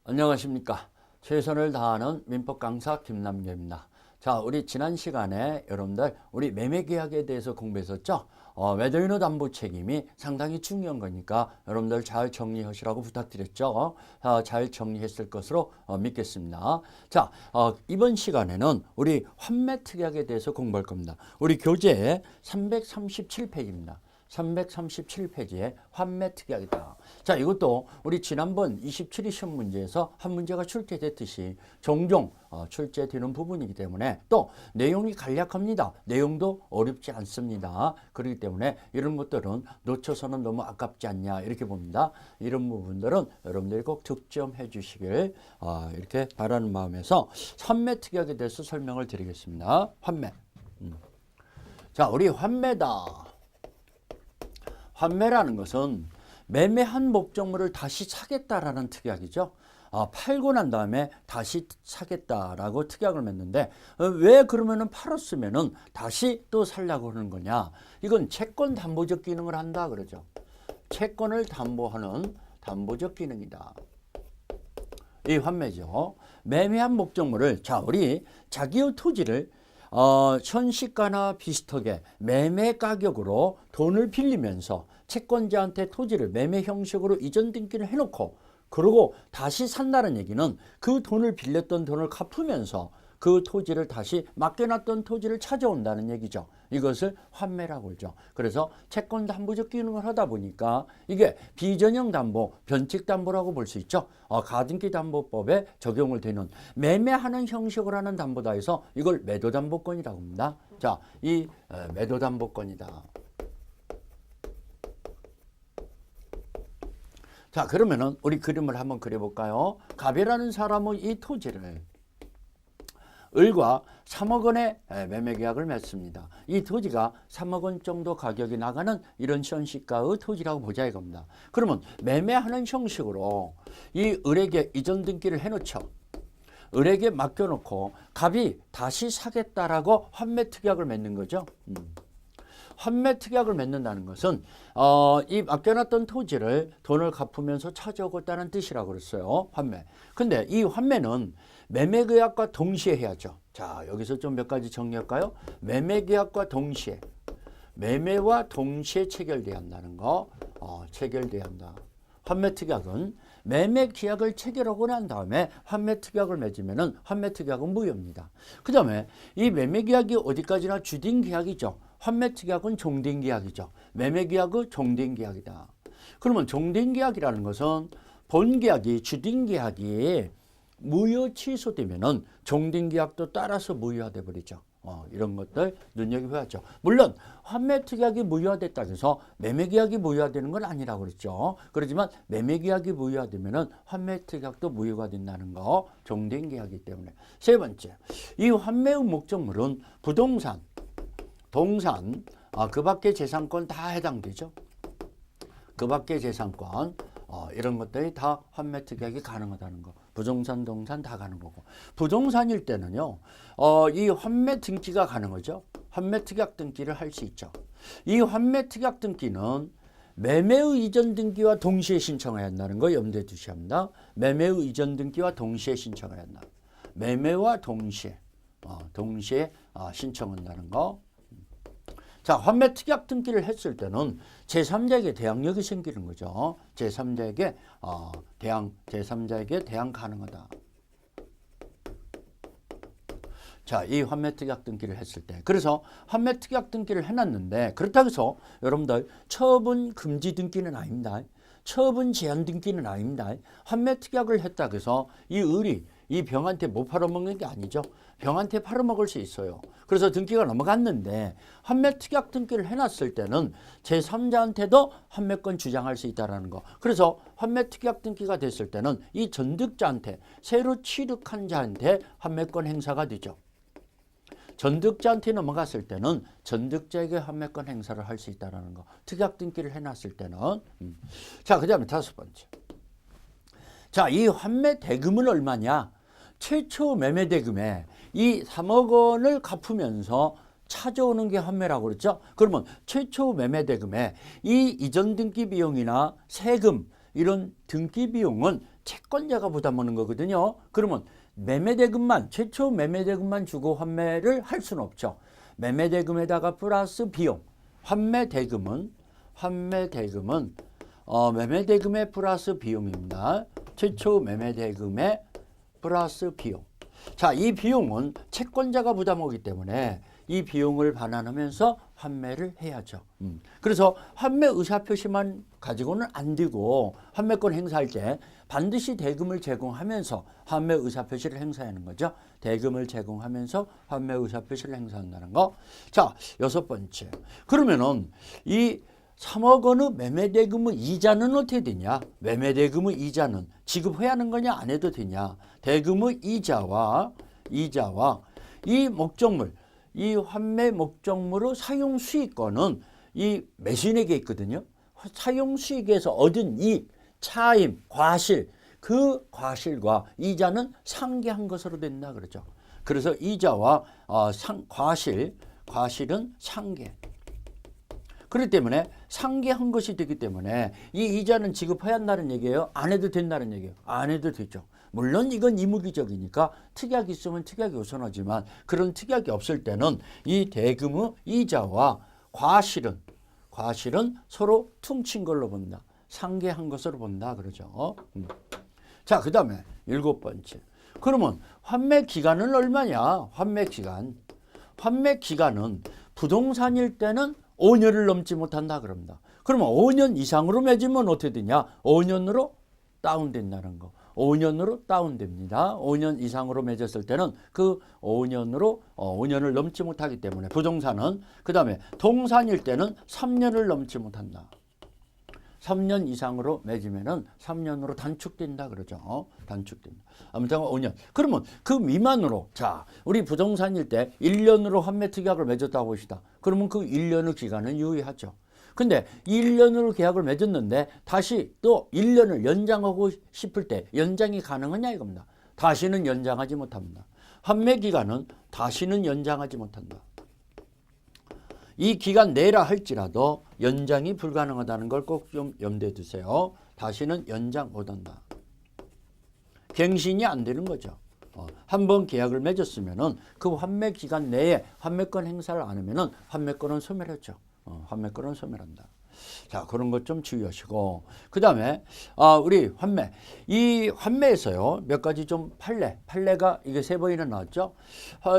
안녕하십니까. 최선을 다하는 민법 강사 김남규입니다. 자, 우리 지난 시간에 여러분들 우리 매매계약에 대해서 공부했었죠. 매도인의 담보 책임이 상당히 중요한 거니까 여러분들 잘 정리하시라고 부탁드렸죠. 잘 정리했을 것으로 믿겠습니다. 자, 이번 시간에는 우리 환매특약에 대해서 공부할 겁니다. 우리 교재 337페이지입니다. 337페이지에 환매특약이다. 자, 이것도 우리 지난번 27위 시험 문제에서 한 문제가 출제됐듯이 종종 출제되는 부분이기 때문에 또 내용이 간략합니다. 내용도 어렵지 않습니다. 그렇기 때문에 이런 것들은 놓쳐서는 너무 아깝지 않냐 이렇게 봅니다. 이런 부분들은 여러분들이 꼭 득점해 주시길 이렇게 바라는 마음에서 환매특약에 대해서 설명을 드리겠습니다. 환매. 자, 우리 환매다. 환매라는 것은 매매한 목적물을 다시 사겠다라는 특약이죠. 팔고 난 다음에 다시 사겠다라고 특약을 맺는데 왜 그러면은 팔았으면은 다시 또 살려고 하는 거냐? 이건 채권 담보적 기능을 한다 그러죠. 채권을 담보하는 담보적 기능이다. 이 환매죠. 매매한 목적물을 우리 자기의 토지를 현시가나 비슷하게 매매 가격으로 돈을 빌리면서 채권자한테 토지를 매매 형식으로 이전 등기를 해놓고 그러고 다시 산다는 얘기는 그 돈을 빌렸던 돈을 갚으면서 그 토지를 다시 맡겨놨던 토지를 찾아온다는 얘기죠. 이것을 환매라고 하죠. 그래서 채권 담보적 기능을 하다 보니까 이게 비전형 담보, 변칙 담보라고 볼 수 있죠. 가등기 담보법에 적용을 되는 매매하는 형식으로 하는 담보다 해서 이걸 매도 담보권이라고 합니다. 자, 이 매도 담보권이다. 자, 그러면은 우리 그림을 한번 그려볼까요? 갑이라는 사람은 이 토지를 을과 3억 원의 매매 계약을 맺습니다. 이 토지가 3억 원 정도 가격이 나가는 이런 현시가의 토지라고 보자 이겁니다. 그러면 매매하는 형식으로 이 을에게 이전 등기를 해놓죠. 을에게 맡겨놓고 갑이 다시 사겠다라고 환매특약을 맺는 거죠. 환매특약을 맺는다는 것은 이 맡겨놨던 토지를 돈을 갚으면서 찾아오겠다는 뜻이라고 그랬어요. 환매. 근데 이 환매는 매매계약과 동시에 해야죠. 자, 여기서 좀 몇 가지 정리할까요? 매매계약과 동시에, 매매와 동시에 체결돼야 한다는 거, 체결돼야 한다. 환매특약은 매매계약을 체결하고 난 다음에 환매특약을 맺으면은 환매특약은 무효입니다. 그 다음에 이 매매계약이 어디까지나 주된 계약이죠. 환매특약은 종된 계약이죠. 매매계약은 종된 계약이다. 그러면 종된 계약이라는 것은 본 계약이 주된 계약이 무효 취소되면은 종된 계약도 따라서 무효화돼 버리죠. 이런 것들 눈여겨봐야죠. 물론 환매특약이 무효화됐다고 해서 매매계약이 무효화되는 건 아니라고 그랬죠. 그렇지만 매매계약이 무효화되면은 환매특약도 무효가 된다는 거, 종된 계약이기 때문에. 세 번째, 이 환매의 목적물은 부동산, 동산, 그 밖의 재산권 다 해당되죠. 그 밖의 재산권, 이런 것들이 다 환매특약이 가능하다는 거. 부동산, 동산 다 가는 거고. 부동산일 때는요, 이 환매 등기가 가능하죠. 환매특약 등기를 할 수 있죠. 이 환매특약 등기는 매매의 이전 등기와 동시에 신청해야 한다는 거 염두에 두셔야 합니다. 매매의 이전 등기와 동시에 신청해야 한다. 매매와 동시에 신청한다는 거. 자, 환매특약 등기를 했을 때는 제3자에게 대항력이 생기는 거죠. 제3자에게 대항 가능하다. 자, 이 환매특약 등기를 했을 때. 그래서 환매특약 등기를 해놨는데 그렇다고 해서 여러분들 처분 금지 등기는 아닙니다. 처분 제한 등기는 아닙니다. 환매특약을 했다고 해서 이 을이 이 병한테 못 팔아먹는 게 아니죠. 병한테 팔아먹을 수 있어요. 그래서 등기가 넘어갔는데 환매특약 등기를 해놨을 때는 제3자한테도 환매권 주장할 수 있다는 거. 그래서 환매특약 등기가 됐을 때는 이 전득자한테, 새로 취득한 자한테 환매권 행사가 되죠. 전득자한테 넘어갔을 때는 전득자에게 환매권 행사를 할 수 있다는 거. 특약 등기를 해놨을 때는. 자, 그 다음에 다섯 번째. 자, 이 환매 대금은 얼마냐? 최초 매매 대금에 이 3억 원을 갚으면서 찾아오는 게 환매라고 그랬죠. 그러면 최초 매매 대금에 이 이전 등기 비용이나 세금 이런 등기 비용은 채권자가 부담하는 거거든요. 그러면 매매대금만, 최초 매매대금만 주고 환매를 할 수는 없죠. 매매대금에다가 플러스 비용. 환매대금은 매매대금의 플러스 비용입니다. 최초 매매대금의 플러스 비용. 자, 이 비용은 채권자가 부담하기 때문에 이 비용을 반환하면서 환매를 해야죠. 그래서 환매 의사표시만 가지고는 안 되고 환매권 행사할 때 반드시 대금을 제공하면서 환매 의사표시를 행사하는 거죠. 대금을 제공하면서 환매 의사표시를 행사한다는 거. 자, 6번째. 그러면은 이 3억 원의 매매대금의 이자는 어떻게 되냐? 매매대금의 이자는 지급해야 하는 거냐? 안 해도 되냐? 대금의 이자와 이 목적물, 이 환매 목적물의 사용 수익권은 이 매수인에게 있거든요. 사용 수익에서 얻은 이익, 차임, 과실, 그 과실과 이자는 상계한 것으로 된다 그러죠. 그래서 이자와 과실은 상계. 그렇기 때문에 상계한 것이 되기 때문에 이 이자는 지급해야 한다는 얘기예요? 안 해도 된다는 얘기예요? 안 해도 되죠. 물론 이건 이무기적이니까 특약이 있으면 특약이 우선하지만 그런 특약이 없을 때는 이 대금의 이자와 과실은 서로 퉁친 걸로 본다. 상계한 것으로 본다 그러죠. 자, 그 다음에 7번째. 그러면 환매 기간은 얼마냐? 환매 기간은 부동산일 때는 5년을 넘지 못한다 그럽니다. 그러면 5년 이상으로 맺으면 어떻게 되냐? 5년으로 다운된다는 거. 5년으로 다운됩니다. 5년 이상으로 맺었을 때는 그 5년을 넘지 못하기 때문에 부동산은, 그 다음에 동산일 때는 3년을 넘지 못한다. 3년 이상으로 맺으면은 3년으로 단축된다 그러죠. 단축된다. 아무튼 5년. 그러면 그 미만으로, 자, 우리 부동산일 때 1년으로 환매 특약을 맺었다고 봅시다. 그러면 그 1년의 기간은 유의하죠. 근데 1년으로 계약을 맺었는데 다시 또 1년을 연장하고 싶을 때 연장이 가능하냐 이겁니다. 다시는 연장하지 못합니다. 환매 기간은 다시는 연장하지 못한다. 이 기간 내라 할지라도 연장이 불가능하다는 걸 꼭 좀 염두에 두세요. 다시는 연장 못한다. 갱신이 안 되는 거죠. 한번 계약을 맺었으면은 그 환매 기간 내에 환매권 행사를 안 하면은 환매권은 소멸했죠. 환매권은 소멸한다. 자, 그런 것 좀 주의하시고, 그 다음에 우리 환매, 이 환매에서요 몇 가지 좀 판례가 이게 3번이나 나왔죠.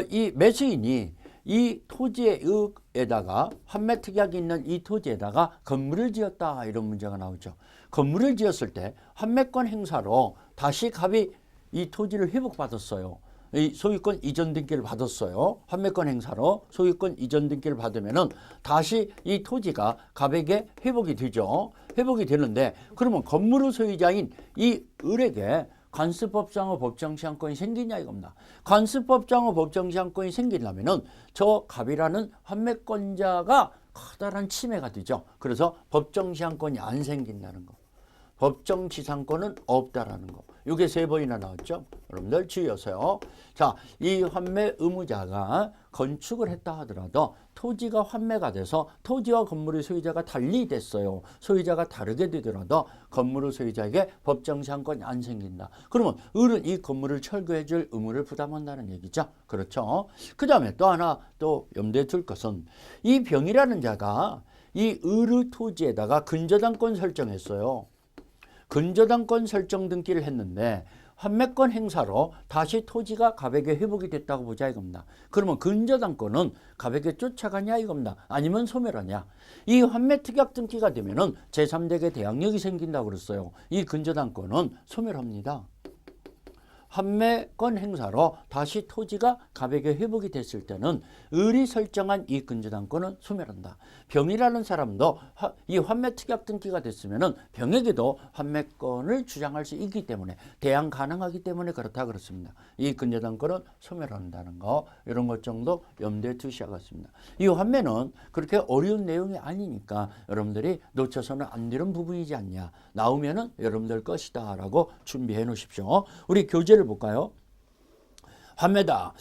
이 매수인이 이 토지에다가 환매 특약이 있는 이 토지에다가 건물을 지었다 이런 문제가 나오죠. 건물을 지었을 때 환매권 행사로 다시 갑이 이 토지를 회복받았어요. 이 소유권 이전 등기를 받았어요. 환매권 행사로 소유권 이전 등기를 받으면은 다시 이 토지가 갑에게 회복이 되죠. 회복이 되는데 그러면 건물의 소유자인 이 을에게 관습법상의 법정시한권이 생기냐 이겁니다. 관습법상의 법정시한권이 생기려면은 저 갑이라는 환매권자가 커다란 침해가 되죠. 그래서 법정시한권이 안 생긴다는 거. 법정지상권은 없다라는 거. 이게 3번이나 나왔죠. 여러분들 주의하세요. 자, 이 환매 의무자가 건축을 했다 하더라도 토지가 환매가 돼서 토지와 건물의 소유자가 달리 됐어요. 소유자가 다르게 되더라도 건물의 소유자에게 법정시한권이 안 생긴다. 그러면 을은 이 건물을 철거해 줄 의무를 부담한다는 얘기죠. 그렇죠. 그 다음에 또 하나 또 염두에 둘 것은 이 병이라는 자가 이 을의 토지에다가 근저당권 설정했어요. 근저당권 설정 등기를 했는데 환매권 행사로 다시 토지가 갑에게 회복이 됐다고 보자 이겁니다. 그러면 근저당권은 갑에게 쫓아가냐 이겁니다. 아니면 소멸하냐. 이 환매 특약 등기가 되면은 제3대계 대항력이 생긴다고 그랬어요. 이 근저당권은 소멸합니다. 환매권 행사로 다시 토지가 갑에게 회복이 됐을 때는 을이 설정한 이 근저당권은 소멸한다. 병이라는 사람도 이 환매 특약 등기가 됐으면은 병에게도 환매권을 주장할 수 있기 때문에 대항 가능하기 때문에 그렇다 그렇습니다. 이 근저당권은 소멸한다는 거 이런 것 정도 염두에 두셔야겠습니다. 이 환매는 그렇게 어려운 내용이 아니니까 여러분들이 놓쳐서는 안 되는 부분이지 않냐. 나오면은 여러분들 것이다라고 준비해 놓으십시오. 우리 교재를 볼까요? 환매다.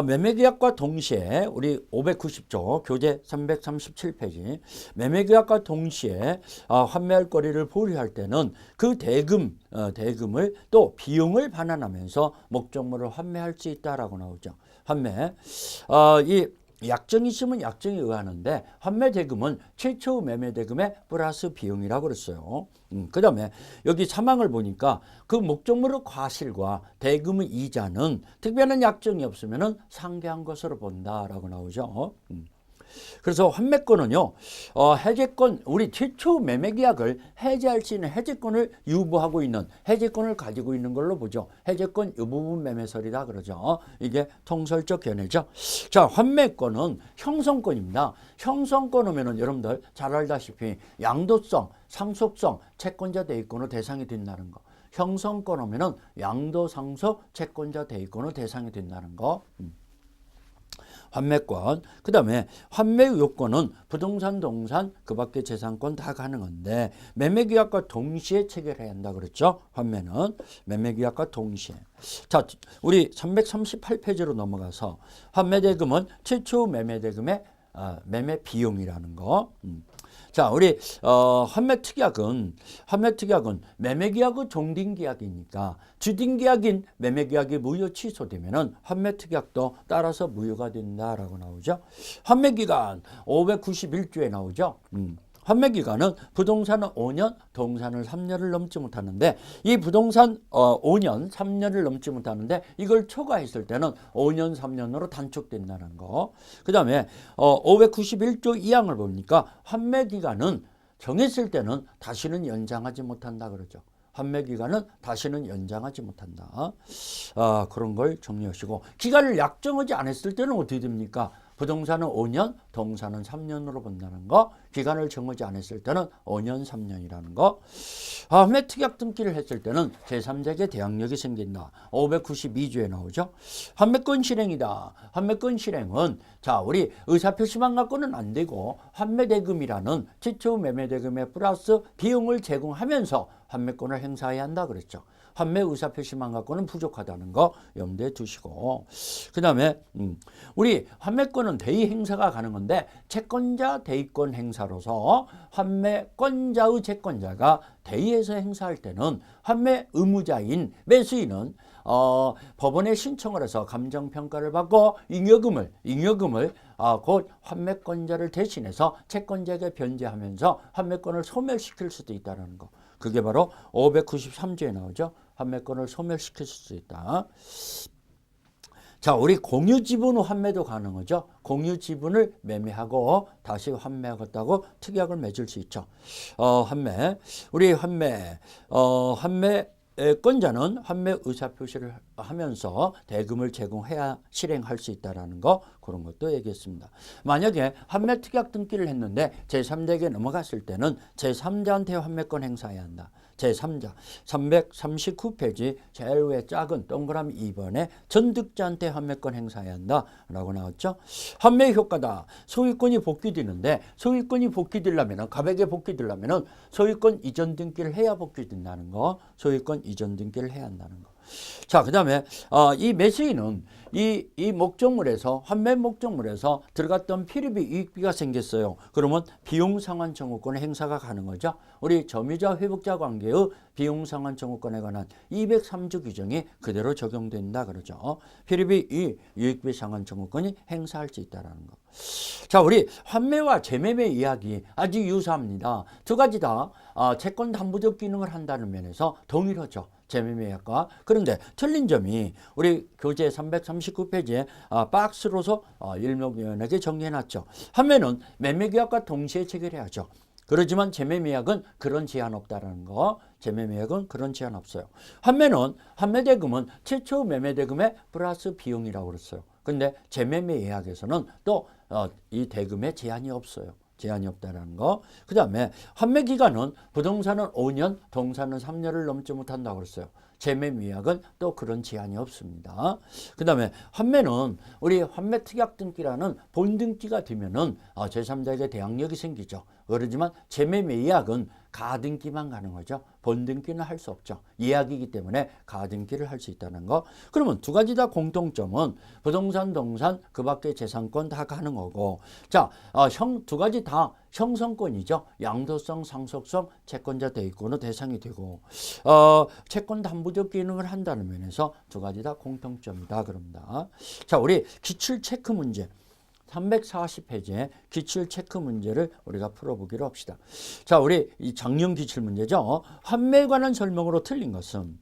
매매계약과 동시에 우리 590조 교재 337페이지 매매계약과 동시에 환매할 거리를 보류할 때는 그 대금을 또 비용을 반환하면서 목적물을 환매할 수 있다라고 나오죠. 환매. 이 약정이 있으면 약정에 의하는데 환매 대금은 최초 매매 대금의 플러스 비용이라고 그랬어요. 그 다음에 여기 사망을 보니까 그 목적물의 과실과 대금의 이자는 특별한 약정이 없으면 상계한 것으로 본다라고 나오죠. 그래서 환매권은요, 해제권, 우리 최초 매매계약을 해제할 수 있는 해제권을 유보하고 있는 해제권을 가지고 있는 걸로 보죠. 해제권 유부분 매매설이다 그러죠. 이게 통설적 견해죠. 자, 환매권은 형성권입니다. 형성권 하면은 여러분들 잘 알다시피 양도성, 상속성, 채권자 대위권의 대상이 된다는 거. 형성권 하면은 양도, 상속, 채권자 대위권의 대상이 된다는 거. 환매권, 그 다음에 환매 요건은 부동산, 동산, 그 밖의 재산권 다 가능한데 매매계약과 동시에 체결해야 한다 그랬죠. 환매는 매매계약과 동시에. 자, 우리 338페이지로 넘어가서 환매대금은 최초 매매대금의 매매 비용이라는 거. 자, 우리 환매특약은 매매계약의 종딩계약이니까 주딩계약인 매매계약이 무효 취소되면은 환매특약도 따라서 무효가 된다라고 나오죠. 환매기간 591조에 나오죠. 환매기간은 부동산은 5년, 동산은 3년을 넘지 못하는데 이 부동산 5년, 3년을 넘지 못하는데 이걸 초과했을 때는 5년, 3년으로 단축된다는 거. 그 다음에 591조 2항을 보니까 환매기간은 정했을 때는 다시는 연장하지 못한다 그러죠. 환매기간은 다시는 연장하지 못한다. 그런 걸 정리하시고 기간을 약정하지 않았을 때는 어떻게 됩니까? 부동산은 5년, 동산은 3년으로 본다는 거. 기간을 정하지 않았을 때는 5년, 3년이라는 거. 환매 특약 등기를 했을 때는 제3자에게 대항력이 생긴다. 592조에 나오죠. 환매권 실행이다. 환매권 실행은 자, 우리 의사표시만 갖고는 안 되고 환매대금이라는 최초 매매대금에 플러스 비용을 제공하면서 환매권을 행사해야 한다 그랬죠. 환매 의사표시만 갖고는 부족하다는 거 염두에 두시고 그 다음에 우리 환매권은 대의 행사가 가능한데 채권자 대의권 행사로서 환매권자의 채권자가 대의해서 행사할 때는 환매 의무자인 매수인은 법원에 신청을 해서 감정평가를 받고 잉여금을 곧 환매권자를 대신해서 채권자에게 변제하면서 환매권을 소멸시킬 수도 있다는 거. 그게 바로 593조에 나오죠. 환매권을 소멸시킬 수 있다. 자, 우리 공유지분 환매도 가능하죠. 공유지분을 매매하고 다시 환매하겠다고 특약을 맺을 수 있죠. 환매. 우리 환매권자는 환매 의사표시를 하면서 대금을 제공해야 실행할 수 있다는 거 그런 것도 얘기했습니다. 만약에 환매 특약 등기를 했는데 제3자에게 넘어갔을 때는 제3자한테 환매권 행사해야 한다. 제3자 339페이지 제일 위에 작은 동그라미 2번에 전득자한테 환매권 행사해야 한다라고 나왔죠. 환매 효과다. 소유권이 복귀되는데 소유권이 복귀되려면 가백에 복귀되려면 소유권 이전 등기를 해야 복귀된다는 거. 소유권 이전 등기를 해야 한다는 거. 자, 그 다음에 이 매수인은 이 목적물에서 환매 목적물에서 들어갔던 필요비 이익비가 생겼어요. 그러면 비용상환 청구권의 행사가 가능하죠. 우리 점유자 회복자 관계의 비용상환 청구권에 관한 203조 규정이 그대로 적용된다 그러죠. 필요비 이익비 상환 청구권이 행사할 수 있다는 거. 자, 우리 환매와 재매매 이야기 아주 유사합니다. 두 가지 다 채권 담보적 기능을 한다는 면에서 동일하죠. 재매매약과. 그런데 틀린 점이 우리 교재 339페이지에 박스로서 일목요연하게 정리해놨죠. 환매는 매매계약과 동시에 체결해야죠. 그렇지만 재매매약은 그런 제한 없다라는 거. 재매매약은 그런 제한 없어요. 환매는 환매대금은 최초 매매대금의 플러스 비용이라고 그랬어요. 근데 재매매 예약에서는 또 이 대금에 제한이 없어요. 제한이 없다는 거. 그 다음에 환매 기간은 부동산은 5년, 동산은 3년을 넘지 못한다고 그랬어요. 재매매약은 또 그런 제한이 없습니다. 그 다음에 환매는 우리 환매 특약 등기라는 본등기가 되면은 제3자에게 대항력이 생기죠. 그러지만 재매매 예약은 가등기만 가는 거죠. 본등기는 할 수 없죠. 예약이기 때문에 가등기를 할 수 있다는 거. 그러면 두 가지 다 공통점은 부동산, 동산, 그 밖에 재산권 다 가는 거고. 자, 두 가지 다 형성권이죠. 양도성, 상속성, 채권자 대입권의 대상이 되고, 채권 담보적 기능을 한다는 면에서 두 가지 다 공통점이다. 그럽니다. 자, 우리 기출 체크 문제. 340페이지에 기출 체크 문제를 우리가 풀어보기로 합시다. 자, 우리 이 작년 기출 문제죠. 환매에 관한 설명으로 틀린 것은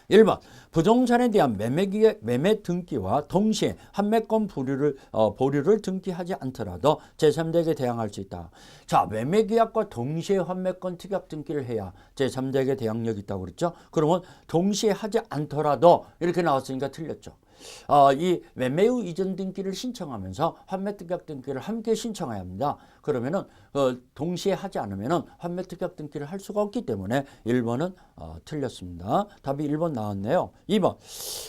1번 부동산에 대한 매매 등기와 동시에 환매권 보류를 등기하지 않더라도 제3대에게 대항할 수 있다. 자, 매매계약과 동시에 환매권 특약 등기를 해야 제3대에게 대항력이 있다고 그랬죠. 그러면 동시에 하지 않더라도 이렇게 나왔으니까 틀렸죠. 이 매매 후 이전 등기를 신청하면서 환매 특약 등기를 함께 신청해야 합니다. 그러면은 동시에 하지 않으면은 환매 특약 등기를 할 수가 없기 때문에 1번은 틀렸습니다. 답이 1번 나왔네요. 2번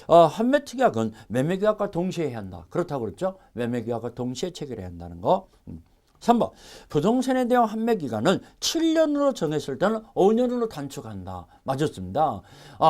환매 특약은 매매 계약과 동시에 해야 한다. 그렇다고 그랬죠. 매매 계약과 동시에 체결해야 한다는 거. 3번 부동산에 대한 환매 기간을 7년으로 정했을 때는 5년으로 단축한다. 맞았습니다.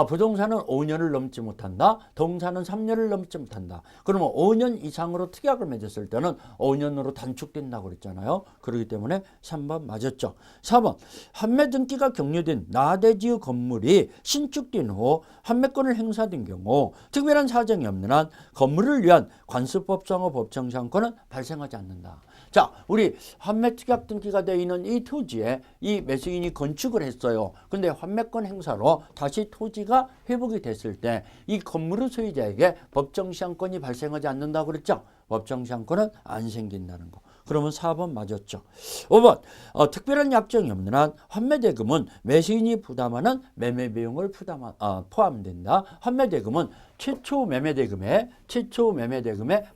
부동산은 5년을 넘지 못한다. 동산은 3년을 넘지 못한다. 그러면 5년 이상으로 특약을 맺었을 때는 5년으로 단축된다고 그랬잖아요. 그렇기 때문에 3번 맞았죠. 4번 환매 등기가 격려된 나대지의 건물이 신축된 후 환매권을 행사된 경우 특별한 사정이 없는 한 건물을 위한 관습법상의 법정상권은 발생하지 않는다. 자, 우리 환매 특약 등기가 되어 있는 이 토지에 이 매수인이 건축을 했어요. 근데 환매권 행사로 다시 토지가 회복이 됐을 때 이 건물의 소유자에게 법정시효권이 발생하지 않는다고 그랬죠. 법정시효권은 안 생긴다는 거. 그러면 4번 맞았죠. 5번 특별한 약정이 없는 한 환매대금은 매수인이 부담하는 매매비용을 포함된다. 환매대금은 최초 매매대금에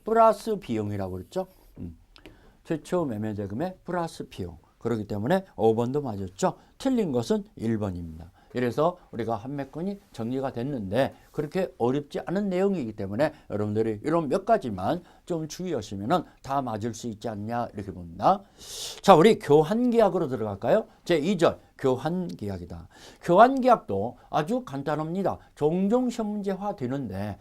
플러스 비용이라고 그랬죠. 최초 매매대금의 플러스 비용. 그렇기 때문에 5번도 맞았죠. 틀린 것은 1번입니다. 이래서 우리가 환매권이 정리가 됐는데 그렇게 어렵지 않은 내용이기 때문에 여러분들이 이런 몇 가지만 좀 주의하시면 다 맞을 수 있지 않냐 이렇게 봅니다. 자, 우리 교환계약으로 들어갈까요? 제2절 교환계약이다. 교환계약도 아주 간단합니다. 종종 시험 문제화 되는데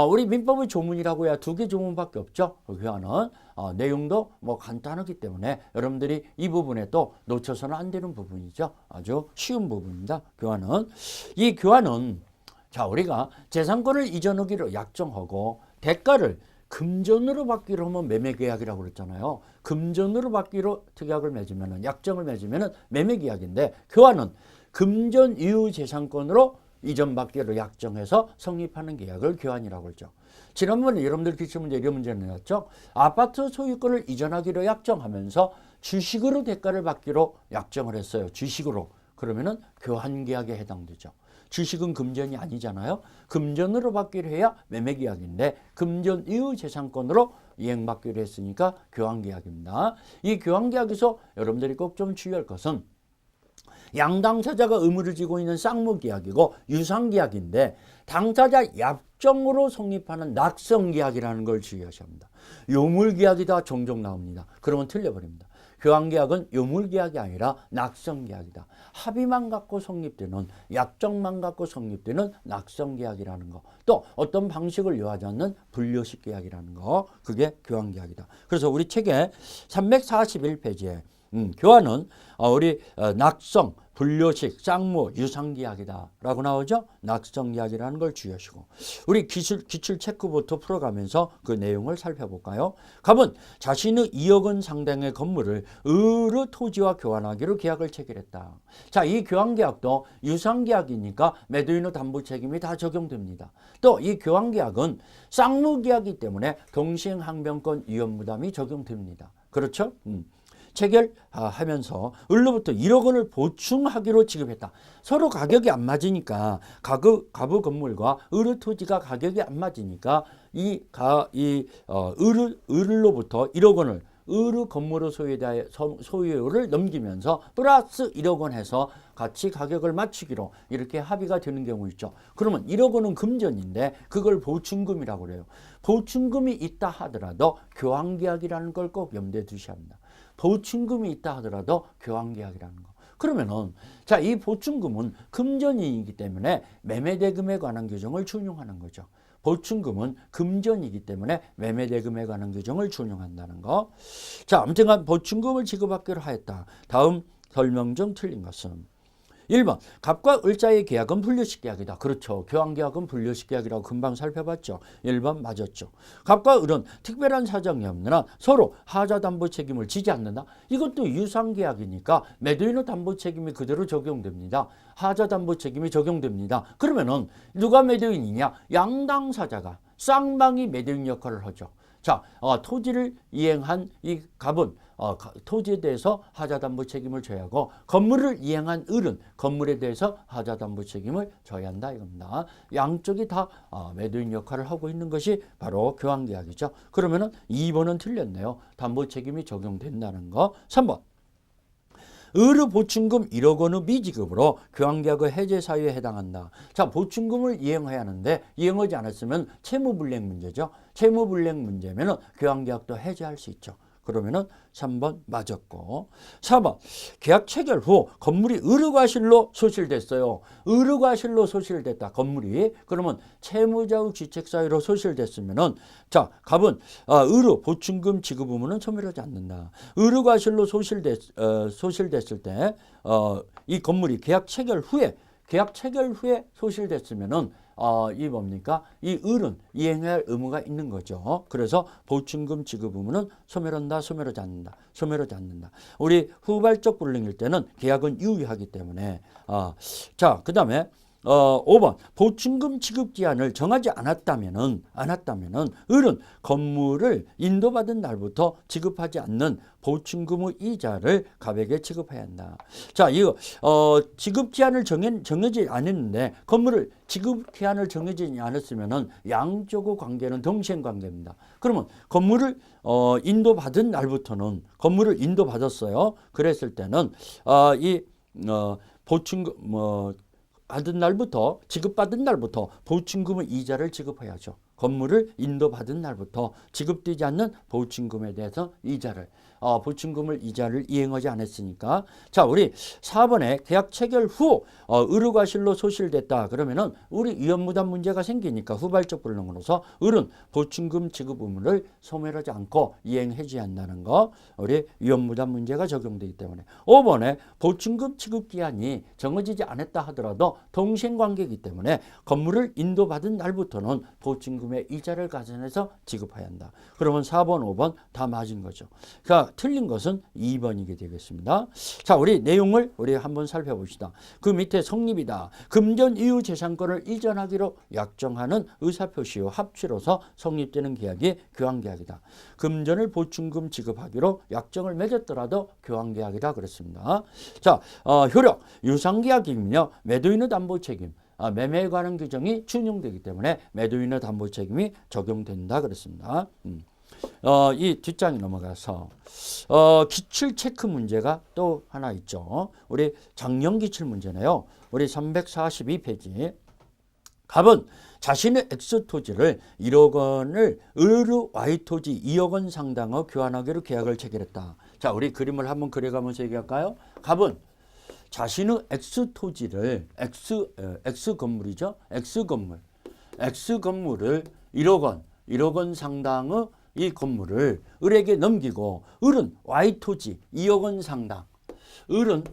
우리 민법의 조문이라고 해야 2개 조문밖에 없죠. 교환은 내용도 뭐 간단하기 때문에 여러분들이 이 부분에 또 놓쳐서는 안 되는 부분이죠. 아주 쉬운 부분입니다. 교환은. 이 교환은 자, 우리가 재산권을 이전하기로 약정하고 대가를 금전으로 받기로 하면 매매계약이라고 그랬잖아요. 금전으로 받기로 특약을 맺으면 약정을 맺으면 매매계약인데 교환은 금전 이후 재산권으로 이전받기로 약정해서 성립하는 계약을 교환이라고 하죠. 지난번에 여러분들 기출문제 이런 문제를 내놨죠. 아파트 소유권을 이전하기로 약정하면서 주식으로 대가를 받기로 약정을 했어요. 주식으로. 그러면은 교환계약에 해당되죠. 주식은 금전이 아니잖아요. 금전으로 받기로 해야 매매계약인데 금전 이후 재산권으로 이행받기로 했으니까 교환계약입니다. 이 교환계약에서 여러분들이 꼭 좀 주의할 것은 양당사자가 의무를 지고 있는 쌍무계약이고 유상계약인데 당사자 약정으로 성립하는 낙성계약이라는 걸 주의하셔야 합니다. 요물계약이다 종종 나옵니다. 그러면 틀려버립니다. 교환계약은 요물계약이 아니라 낙성계약이다. 합의만 갖고 성립되는 약정만 갖고 성립되는 낙성계약이라는 거. 또 어떤 방식을 요하지 않는 불료식 계약이라는 거. 그게 교환계약이다. 그래서 우리 책에 341페이지에 교환은 우리 낙성, 불료식, 쌍무, 유상계약이다 라고 나오죠. 낙성계약이라는 걸 주의하시고 우리 기출 체크부터 풀어가면서 그 내용을 살펴볼까요? 갑은 자신의 2억 원 상당의 건물을 의로 토지와 교환하기로 계약을 체결했다. 자, 이 교환계약도 유상계약이니까 매도인의 담보 책임이 다 적용됩니다. 또 이 교환계약은 쌍무계약이기 때문에 동시행항변권 위험부담이 적용됩니다. 그렇죠? 체결하면서 을로부터 1억 원을 보충하기로 지급했다. 서로 가격이 안 맞으니까 가부 건물과 을의 토지가 가격이 안 맞으니까 을로부터 1억 원을 을의 건물의 소유를 넘기면서 플러스 1억 원 해서 같이 가격을 맞추기로 이렇게 합의가 되는 경우 있죠. 그러면 1억 원은 금전인데 그걸 보충금이라고 그래요. 보충금이 있다 하더라도 교환계약이라는 걸 꼭 염두에 두셔야 합니다. 보충금이 있다 하더라도 교환계약이라는 거. 그러면은 자, 이 보충금은 금전이기 때문에 매매대금에 관한 규정을 준용하는 거죠. 보충금은 금전이기 때문에 매매대금에 관한 규정을 준용한다는 거. 자, 아무튼간 보충금을 지급하기로 하였다. 다음 설명 중 틀린 것은 1번 갑과 을자의 계약은 분류식 계약이다. 그렇죠. 교환계약은 분류식 계약이라고 금방 살펴봤죠. 1번 맞았죠. 갑과 을은 특별한 사정이 없는 한 서로 하자 담보 책임을 지지 않는다. 이것도 유상계약이니까 매도인의 담보 책임이 그대로 적용됩니다. 하자 담보 책임이 적용됩니다. 그러면은 누가 매도인이냐? 양당사자가 쌍방이 매도인 역할을 하죠. 자, 토지를 이행한 이 갑은 토지에 대해서 하자담보 책임을 져야 하고 건물을 이행한 을은 건물에 대해서 하자담보 책임을 져야 한다 이겁니다. 양쪽이 다 매도인 역할을 하고 있는 것이 바로 교환계약이죠. 그러면은 2번은 틀렸네요. 담보 책임이 적용된다는 거. 3번 을의 보충금 1억 원의 미지급으로 교환계약의 해제 사유에 해당한다. 자, 보충금을 이행해야 하는데 이행하지 않았으면 채무불이행 문제죠. 채무불이행 문제면은 교환계약도 해제할 수 있죠. 그러면은 3번 맞았고 4번 계약 체결 후 건물이 을의과실로 소실됐어요. 을의과실로 소실됐다. 건물이 그러면 채무자의 귀책 사유로 소실됐으면은 자 갑은 을의 보충금 지급 의무는 소멸하지 않는다. 을의과실로 소실됐을 때 이 건물이 계약 체결 후에 소실됐으면은 이 뭡니까? 이 을은 이행할 의무가 있는 거죠. 그래서 보충금 지급 의무는 소멸한다, 소멸하지 않는다. 우리 후발적 불능일 때는 계약은 유효하기 때문에 자, 그다음에 5번 보충금 지급 기한을 정하지 않았다면은 을은 건물을 인도받은 날부터 지급하지 않는 보충금의 이자를 갑에게 지급해야 한다. 자, 이거 지급 기한을 정해지 않았는데 건물을 지급 기한을 정해지지 않았으면은 양쪽의 관계는 동시행 관계입니다. 그러면 건물을 인도받은 날부터는 건물을 인도받았어요. 그랬을 때는 이 보충금 지급받은 날부터 보충금의 이자를 지급해야죠. 건물을 인도받은 날부터 지급되지 않는 보충금에 대해서 이자를 이행하지 않았으니까. 자, 우리 4번에 계약 체결 후 을의과실로 소실됐다. 그러면은 우리 위험무단 문제가 생기니까 후발적 불능으로서 을은 보충금 지급 의무를 소멸하지 않고 이행하지 않는다는 거. 우리 위험무단 문제가 적용되기 때문에 5번에 보충금 지급 기한이 정해지지 않았다 하더라도 동시행관계이기 때문에 건물을 인도받은 날부터는 보충금의 이자를 가산해서 지급해야 한다. 그러면 4번, 5번 다 맞은 거죠. 그러니까 틀린 것은 2번이게 되겠습니다. 자, 우리 내용을 우리 한번 살펴봅시다. 그 밑에 성립이다. 금전 이후 재산권을 이전하기로 약정하는 의사표시 후 합치로서 성립되는 계약이 교환계약이다. 금전을 보충금 지급하기로 약정을 맺었더라도 교환계약이다 그랬습니다. 자, 효력 유상계약이며 매도인의 담보 책임 매매에 관한 규정이 준용되기 때문에 매도인의 담보 책임이 적용된다 그랬습니다. 이 뒷장에 넘어가서 기출 체크 문제가 또 하나 있죠. 우리 작년 기출 문제네요. 우리 342페이지. 갑은 자신의 X토지를 1억 원을 을의 Y토지 2억 원 상당의 교환하기로 계약을 체결했다. 자, 우리 그림을 한번 그려가면서 얘기할까요? 갑은 자신의 X토지를 X건물이죠. X건물을 1억 원 상당의 이 건물을 을에게 넘기고 을은 Y토지 2억 원 상당. 을은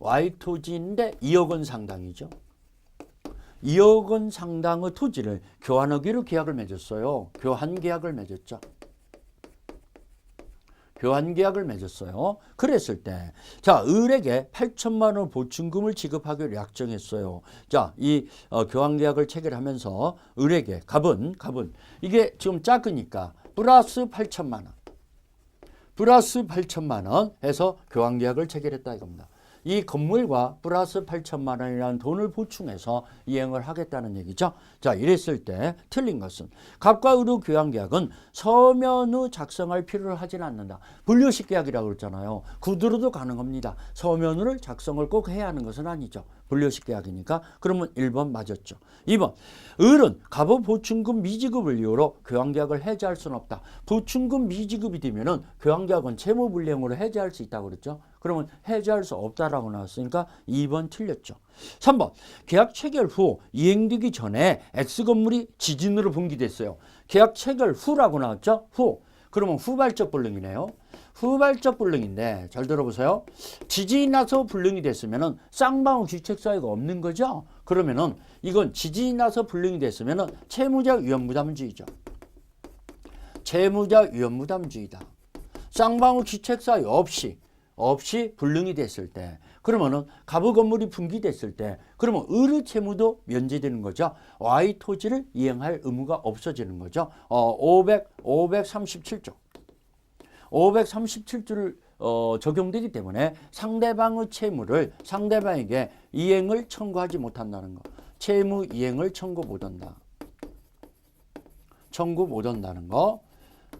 Y토지인데 2억 원 상당이죠. 2억 원 상당의 토지를 교환하기로 계약을 맺었어요. 교환계약을 맺었어요. 그랬을 때, 자, 을에게 8천만 원 보충금을 지급하기로 약정했어요. 자, 이 교환계약을 체결하면서 을에게 갑은 이게 지금 작으니까 플러스 8천만 원 해서 교환계약을 체결했다 이겁니다. 이 건물과 플러스 8천만 원이라는 돈을 보충해서 이행을 하겠다는 얘기죠. 자, 이랬을 때 틀린 것은 갑과 의료 교환계약은 서면 후 작성할 필요를 하진 않는다. 분류식 계약이라고 그랬잖아요. 구두로도 가능합니다. 서면으로 작성을 꼭 해야 하는 것은 아니죠. 분류식 계약이니까. 그러면 1번 맞았죠. 2번 을은 갑의 보충금 미지급을 이유로 교환계약을 해지할 수는 없다. 보충금 미지급이 되면은 교환계약은 채무불이행으로 해지할 수 있다고 그랬죠. 그러면 해지할 수 없다라고 나왔으니까 2번 틀렸죠. 3번 계약 체결 후 이행되기 전에 X건물이 지진으로 분기됐어요. 계약 체결 후라고 나왔죠. 후. 그러면 후발적 불능이네요. 후발적 불능인데 잘 들어보세요. 지진이 나서 불능이 됐으면은 쌍방울 귀책 사유가 없는 거죠. 그러면은 이건 지진이 나서 불능이 됐으면은 채무자 위험부담주의죠. 채무자 위험부담주의다. 쌍방울 귀책 사유 없이 불능이 됐을 때, 그러면은 갑의 건물이 분기됐을 때, 그러면 을의 채무도 면제되는 거죠. Y 토지를 이행할 의무가 없어지는 거죠. 537조. 537조를 적용되기 때문에 상대방의 채무를 상대방에게 이행을 청구하지 못한다는 거. 채무 이행을 청구 못한다. 청구 못한다는 거.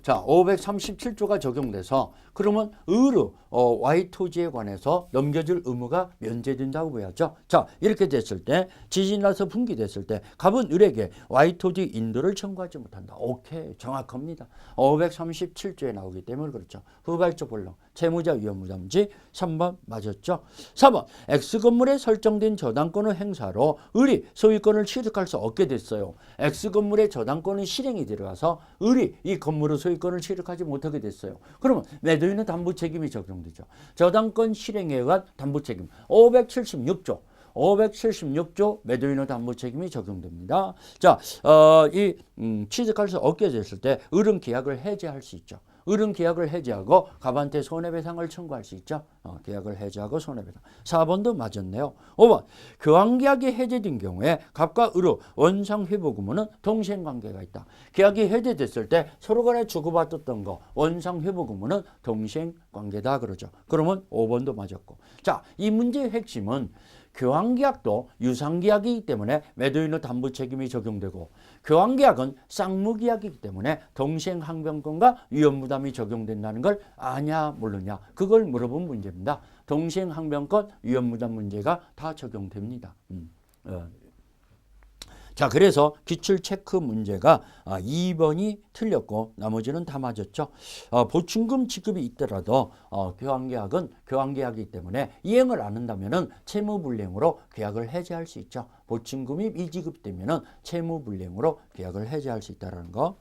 자, 537조가 적용돼서 그러면 을의 Y 토지에 관해서 넘겨줄 의무가 면제된다고 보야죠. 자, 이렇게 됐을 때 지진 나서 분기됐을 때 갑은 을에게 Y 토지 인도를 청구하지 못한다. 오케이, 정확합니다. 537조에 나오기 때문에 그렇죠. 후발적 불능, 채무자 위험부담지 3번 맞았죠. 4번 X건물에 설정된 저당권의 행사로 을이 소유권을 취득할 수 없게 됐어요. X건물의 저당권은 실행이 들어가서 을이 이 건물의 소유권을 취득하지 못하게 됐어요. 그러면 매도인의 담보 책임이 적용되죠. 저당권 실행에 의한 담보 책임 576조 매도인의 담보 책임이 적용됩니다. 자, 취득할 수 없게 됐을 때 을은 계약을 해지할 수 있죠. 을은 계약을 해지하고 갑한테 손해배상을 청구할 수 있죠. 계약을 해지하고 손해배상. 4번도 맞았네요. 5번 교환계약이 해제된 경우에 갑과 을의 원상회복 의무는 동시행관계가 있다. 계약이 해제됐을 때 서로 간에 주고받았던 거 원상회복 의무는 동시행관계다 그러죠. 그러면 5번도 맞았고. 자, 이 문제의 핵심은 교환계약도 유상계약이기 때문에 매도인의 담보 책임이 적용되고 교환계약은 쌍무계약이기 때문에 동시행항변권과 위험부담이 적용된다는 걸 아냐 모르냐 그걸 물어본 문제입니다. 동시행항변권 위험부담 문제가 다 적용됩니다. 자, 그래서 기출 체크 문제가 2번이 틀렸고 나머지는 다 맞았죠. 보충금 지급이 있더라도 교환계약은 교환계약이기 때문에 이행을 안 한다면은 채무불이행으로 계약을 해지할 수 있죠. 보충금이 미지급되면은 채무불이행으로 계약을 해지할 수 있다는 거.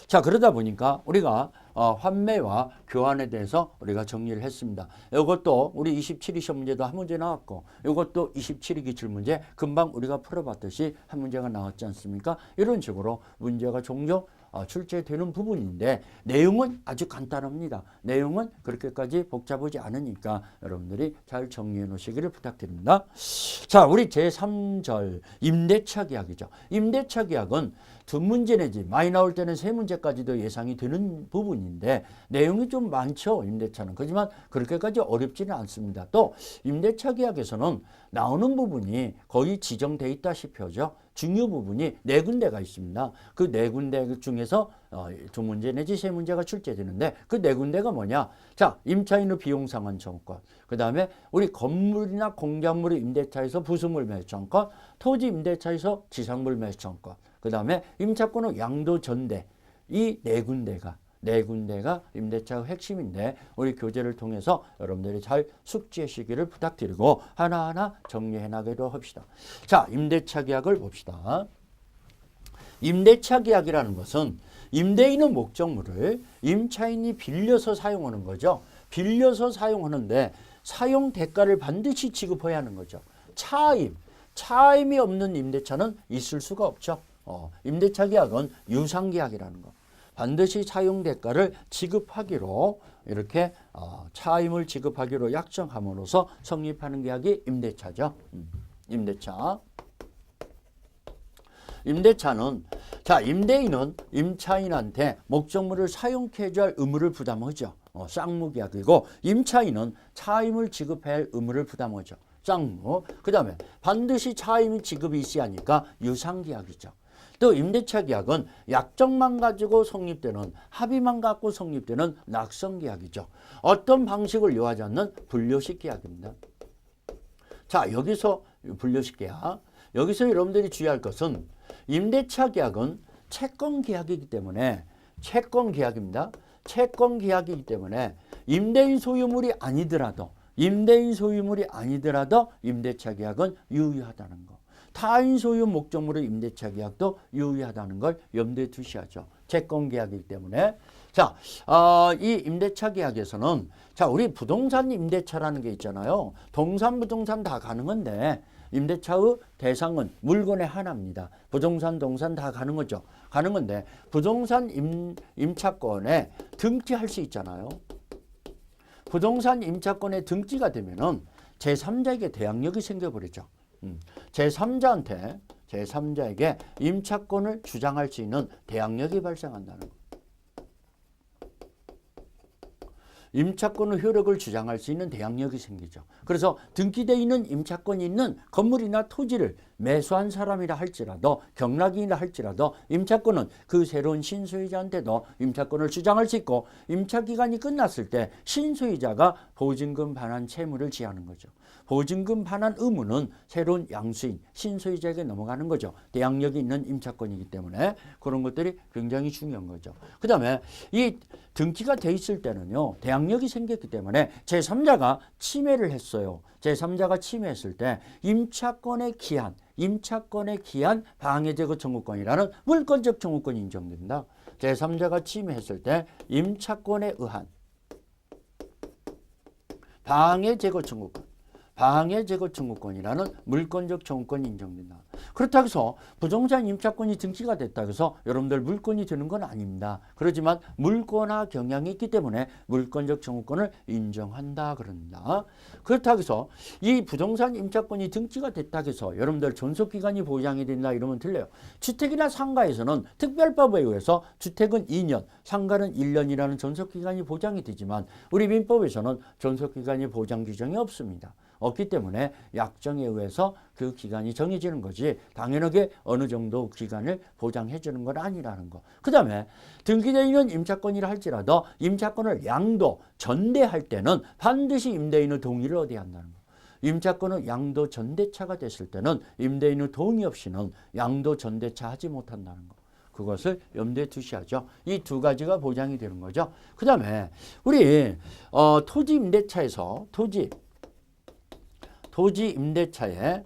자, 그러다 보니까 우리가 환매와 교환에 대해서 우리가 정리를 했습니다. 이것도 우리 27위 시험 문제도 한 문제 나왔고 이것도 27위 기출 문제 금방 우리가 풀어봤듯이 한 문제가 나왔지 않습니까? 이런 식으로 문제가 종종 출제되는 부분인데 내용은 아주 간단합니다. 내용은 그렇게까지 복잡하지 않으니까 여러분들이 잘 정리해 놓으시기를 부탁드립니다. 자, 우리 제3절 임대차 계약이죠. 임대차 계약은 두 문제 내지 많이 나올 때는 세 문제까지도 예상이 되는 부분인데 내용이 좀 많죠. 임대차는. 그렇지만 그렇게까지 어렵지는 않습니다. 또 임대차 계약에서는 나오는 부분이 거의 지정돼 있다시피 하죠. 중요 부분이 네 군데가 있습니다. 그 네 군데 중에서 두 문제 내지 세 문제가 출제되는데 그 네 군데가 뭐냐? 자, 임차인의 비용상환 청구권, 그 다음에 우리 건물이나 공작물의 임대차에서 부수물 매수 청구권, 토지 임대차에서 지상물 매수 청구권, 그 다음에 임차권의 양도 전대, 이 네 군데가 임대차의 핵심인데 우리 교재를 통해서 여러분들이 잘 숙지하시기를 부탁드리고 하나하나 정리해 나가기로 합시다. 자, 임대차 계약을 봅시다. 임대차 계약이라는 것은 임대인의 목적물을 임차인이 빌려서 사용하는 거죠. 빌려서 사용하는데 사용 대가를 반드시 지급해야 하는 거죠. 차임이 없는 임대차는 있을 수가 없죠. 임대차 계약은 유상계약이라는 거. 반드시 사용 대가를 지급하기로 이렇게 차임을 지급하기로 약정함으로써 성립하는 계약이 임대차죠. 임대차는 자, 임대인은 임차인한테 목적물을 사용케 해줄 의무를 부담하죠. 쌍무계약이고 임차인은 차임을 지급해야 할 의무를 부담하죠. 쌍무. 그 다음에 반드시 차임 지급이 있어야 하니까 유상계약이죠. 또 임대차 계약은 약정만 가지고 성립되는 합의만 갖고 성립되는 낙성계약이죠. 어떤 방식을 요하지 않는 불료식 계약입니다. 자, 여기서 불료식 계약. 여기서 여러분들이 주의할 것은 임대차 계약은 채권 계약이기 때문에 채권 계약입니다. 채권 계약이기 때문에 임대인 소유물이 아니더라도 임대차 계약은 유효하다는 거. 타인 소유 목적물의 임대차 계약도 유효하다는 걸 염두에 두셔야죠. 채권 계약이기 때문에. 자, 이 임대차 계약에서는 자, 우리 부동산 임대차라는 게 있잖아요. 동산, 부동산 다 가능한데 임대차의 대상은 물건의 하나입니다. 부동산, 동산 다 가능하죠. 가능한데 부동산 임차권에 등기할 수 있잖아요. 부동산 임차권에 등기가 되면은 제3자에게 대항력이 생겨버리죠. 제3자에게 임차권을 주장할 수 있는 대항력이 발생한다는 거. 임차권의 효력을 주장할 수 있는 대항력이 생기죠. 그래서 등기되어 있는 임차권이 있는 건물이나 토지를 매수한 사람이라 할지라도 경락인이라 할지라도 임차권은 그 새로운 신소유자한테도 임차권을 주장할 수 있고 임차기간이 끝났을 때 신소유자가 보증금 반환 채무를 지하는 거죠. 보증금 반환 의무는 새로운 양수인 신소유자에게 넘어가는 거죠. 대항력이 있는 임차권이기 때문에 그런 것들이 굉장히 중요한 거죠. 그 다음에 이 등기가 돼 있을 때는요. 대항력이 생겼기 때문에 제3자가 침해를 했어요. 제3자가 침해했을 때 임차권의 기한 방해제거 청구권이라는 물권적 청구권이 인정됩니다. 제3자가 침해했을 때 임차권에 의한 방해제거 청구권이라는 물권적 청구권이 인정된다. 그렇다고 해서 부동산 임차권이 등기가 됐다고 해서 여러분들 물권이 되는 건 아닙니다. 그렇지만 물권화 경향이 있기 때문에 물권적 청구권을 인정한다 그럽니다. 그렇다고 해서 이 부동산 임차권이 등기가 됐다고 해서 여러분들 존속기간이 보장이 된다 이러면 틀려요. 주택이나 상가에서는 특별법에 의해서 주택은 2년, 상가는 1년이라는 존속기간이 보장이 되지만 우리 민법에서는 존속기간이 보장 규정이 없습니다. 없기 때문에 약정에 의해서 그 기간이 정해지는 거지 당연하게 어느 정도 기간을 보장해 주는 건 아니라는 거. 그 다음에 등기되어 있는 임차권이라 할지라도 임차권을 양도, 전대할 때는 반드시 임대인의 동의를 얻어야 한다는 거. 임차권은 양도, 전대차가 됐을 때는 임대인의 동의 없이는 양도, 전대차 하지 못한다는 거. 그것을 염두에 두셔야죠. 이 두 가지가 보장이 되는 거죠. 그 다음에 우리 토지 임대차에서 토지 임대차에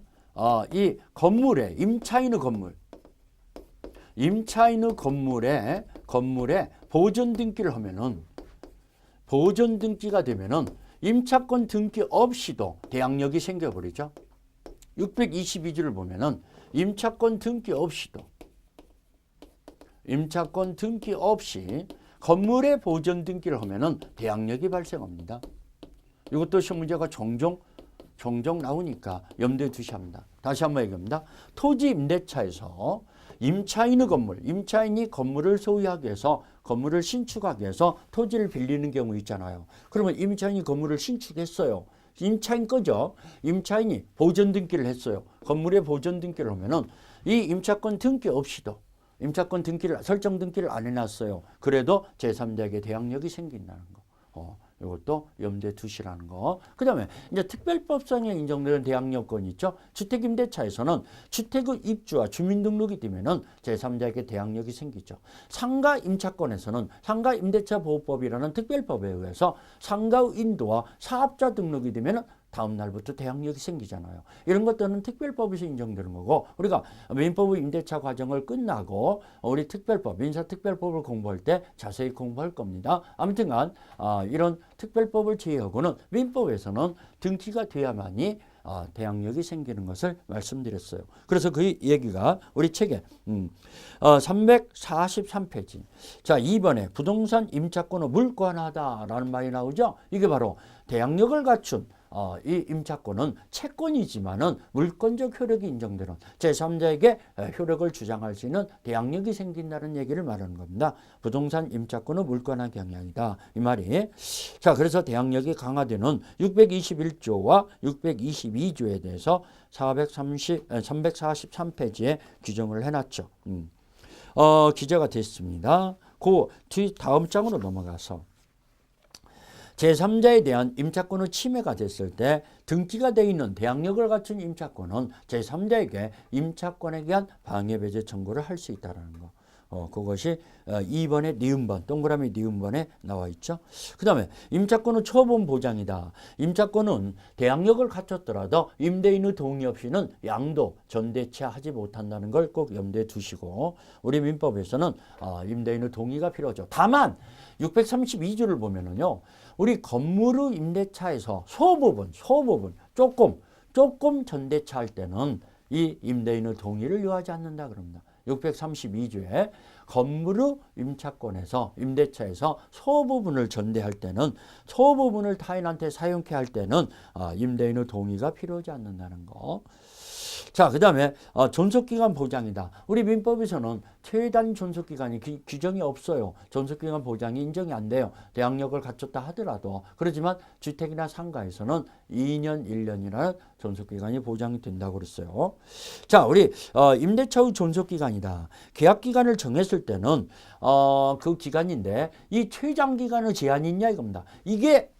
이 건물에 임차인의 건물에 보존 등기를 하면은 보존 등기가 되면은 임차권 등기 없이도 대항력이 생겨버리죠. 622조를 보면은 임차권 등기 없이 건물에 보존 등기를 하면은 대항력이 발생합니다. 이것도 시험 문제가 종종 나오니까 염두에 두셔야 합니다. 다시 한번 얘기합니다. 토지 임대차에서 임차인이 건물을 소유하기 위해서 건물을 신축하기 위해서 토지를 빌리는 경우 있잖아요. 그러면 임차인이 건물을 신축했어요. 임차인 거죠. 임차인이 보존 등기를 했어요. 건물에 보존 등기를 하면은 이 임차권 등기 없이도 설정 등기를 안 해놨어요. 그래도 제3자에게 대항력이 생긴다는 거. 이것도 염두에 두시라는 거. 그 다음에 이제 특별법상에 인정되는 대항력권이 있죠. 주택임대차에서는 주택의 입주와 주민등록이 되면은 제3자에게 대항력이 생기죠. 상가임차권에서는 상가임대차보호법이라는 특별법에 의해서 상가의 인도와 사업자 등록이 되면은 다음 날부터 대항력이 생기잖아요. 이런 것들은 특별법에서 인정되는 거고 우리가 민법의 임대차 과정을 끝나고 우리 특별법, 민사특별법을 공부할 때 자세히 공부할 겁니다. 아무튼간 이런 특별법을 제외하고는 민법에서는 등기가 돼야만이 대항력이 생기는 것을 말씀드렸어요. 그래서 그 얘기가 우리 책에 343페이지. 자, 2번에 부동산 임차권을 물권하다라는 말이 나오죠. 이게 바로 대항력을 갖춘 이 임차권은 채권이지만은 물권적 효력이 인정되는 제3자에게 효력을 주장할 수 있는 대항력이 생긴다는 얘기를 말하는 겁니다. 부동산 임차권은 물권한 경향이다. 이 말이. 자, 그래서 대항력이 강화되는 621조와 622조에 대해서 343페이지에 규정을 해놨죠. 기재가 됐습니다. 그 뒤 다음 장으로 넘어가서 제3자에 대한 임차권의 침해가 됐을 때 등기가 되어 있는 대항력을 갖춘 임차권은 제3자에게 임차권에 대한 방해배제 청구를 할 수 있다는 거. 그것이 2번의 니은번, 동그라미 니은번에 나와 있죠. 그 다음에 임차권은 초본 보장이다. 임차권은 대항력을 갖췄더라도 임대인의 동의 없이는 양도, 전대체하지 못한다는 걸 꼭 염두에 두시고 우리 민법에서는 임대인의 동의가 필요하죠. 다만 632조를 보면은요. 우리 건물의 임대차에서 소부분 조금 전대차할 때는 이 임대인의 동의를 요하지 않는다 그럽니다. 632조에 건물의 임차권에서 임대차에서 소부분을 전대할 때는 소부분을 타인한테 사용케 할 때는 임대인의 동의가 필요하지 않는다는 거. 자, 그 다음에 존속기간 보장이다. 우리 민법에서는 최단 존속기간이 규정이 없어요. 존속기간 보장이 인정이 안 돼요. 대항력을 갖췄다 하더라도. 그렇지만 주택이나 상가에서는 2년, 1년이라는 존속기간이 보장이 된다고 그랬어요. 자, 우리 임대차 후 존속기간이다. 계약기간을 정했을 때는 그 기간인데 이 최장기간의 제한이 있냐 이겁니다. 이게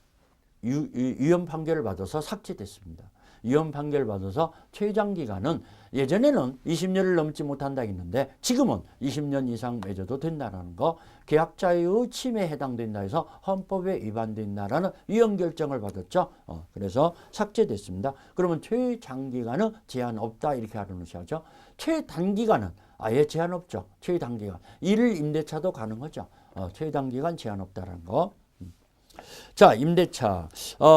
위헌 판결을 받아서 삭제됐습니다. 위헌 판결을 받아서 최장기간은 예전에는 20년을 넘지 못한다 했는데 지금은 20년 이상 맺어도 된다는 거. 계약 자유의 침해에 해당된다 해서 헌법에 위반된다라는 위헌 결정을 받았죠. 그래서 삭제됐습니다. 그러면 최장기간은 제한 없다 이렇게 알아놓으셔야죠. 최단기간은 아예 제한 없죠. 최단기간. 일일 임대차도 가능하죠. 최단기간 제한 없다라는 거. 자, 임대차.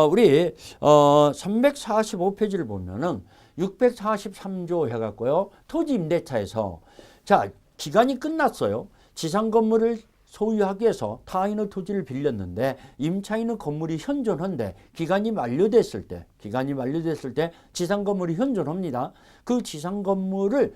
우리 345페이지를 보면은 643조 해갖고요. 토지 임대차에서 자, 기간이 끝났어요. 지상 건물을 소유하기 위해서 타인의 토지를 빌렸는데 임차인의 건물이 현존한데 기간이 만료됐을 때 지상 건물이 현존합니다. 그 지상 건물을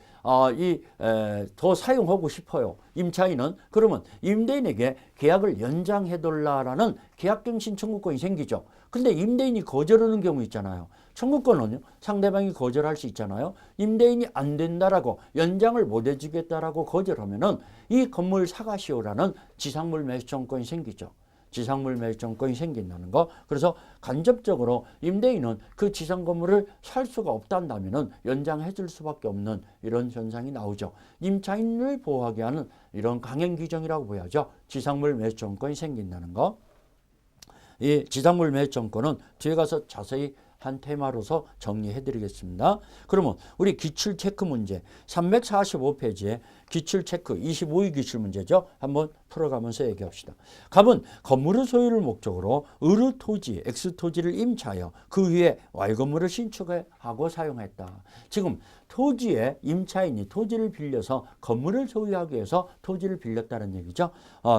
더 사용하고 싶어요. 임차인은. 그러면 임대인에게 계약을 연장해달라는 계약갱신 청구권이 생기죠. 근데 임대인이 거절하는 경우 있잖아요. 청구권은요. 상대방이 거절할 수 있잖아요. 임대인이 안 된다라고 연장을 못 해주겠다라고 거절하면은 이 건물 사가시오라는 지상물 매수청구권이 생기죠. 지상물 매수청구권이 생긴다는 거. 그래서 간접적으로 임대인은 그 지상 건물을 살 수가 없단다면은 연장해 줄 수밖에 없는 이런 현상이 나오죠. 임차인을 보호하게 하는 이런 강행 규정이라고 보여야죠. 지상물 매수청구권이 생긴다는 거. 이 지상물 매수청구권은 뒤에 가서 자세히 한 테마로서 정리해 드리겠습니다. 그러면 우리 기출 체크 문제 345페이지에 기출 체크 25위 기출 문제죠. 한번 풀어가면서 얘기합시다. 갑은 건물의 소유를 목적으로 을의 토지, X토지를 임차하여 그 위에 Y건물을 신축하고 사용했다. 지금 토지에 임차인이 토지를 빌려서 건물을 소유하기 위해서 토지를 빌렸다는 얘기죠.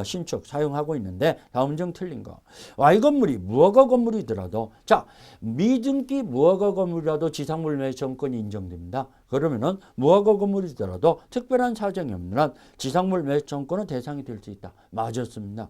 신축 사용하고 있는데 다음 중 틀린 거. Y건물이 무허가 건물이더라도 자, 미등기 무허가 건물이라도 지상물 매수청구권이 인정됩니다. 그러면은 무허가 건물이더라도 특별한 사정이 없는 한 지상물 매수청구권은 대상이 될 수 있다. 맞았습니다.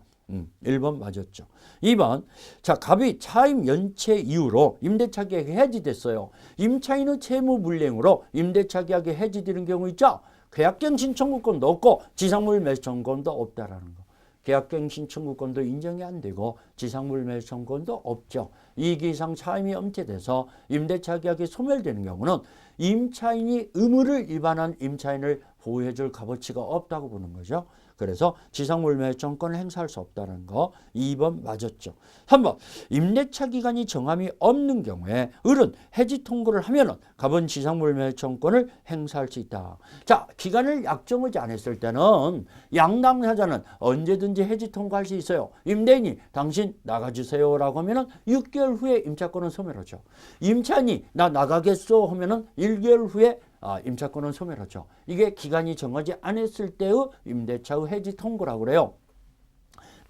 1번 맞았죠. 2번 자, 갑이 차임 연체 이후로 임대차 계약이 해지됐어요. 임차인의 채무 불이행으로 임대차 계약이 해지되는 경우 있죠. 계약갱신 청구권도 없고 지상물 매수 청구권도 없다라는 거. 계약갱신 청구권도 인정이 안 되고 지상물 매수 청구권도 없죠. 이익 이상 차임이 엄체돼서 임대차 계약이 소멸되는 경우는 임차인이 의무를 위반한 임차인을 보호해 줄 값어치가 없다고 보는 거죠. 그래서 지상물 매수청구권을 행사할 수 없다는 거 2번 맞았죠. 3번 임대차 기간이 정함이 없는 경우에 을은 해지 통고를 하면은 갑은 지상물 매수청구권을 행사할 수 있다. 자, 기간을 약정하지 않았을 때는 양당사자는 언제든지 해지 통고할 수 있어요. 임대인이 당신 나가주세요라고 하면은 6개월 후에 임차권은 소멸하죠. 임차인이 나 나가겠소 하면은 1개월 후에 임차권은 소멸하죠. 이게 기간이 정하지 않았을 때의 임대차의 해지 통고라고 그래요.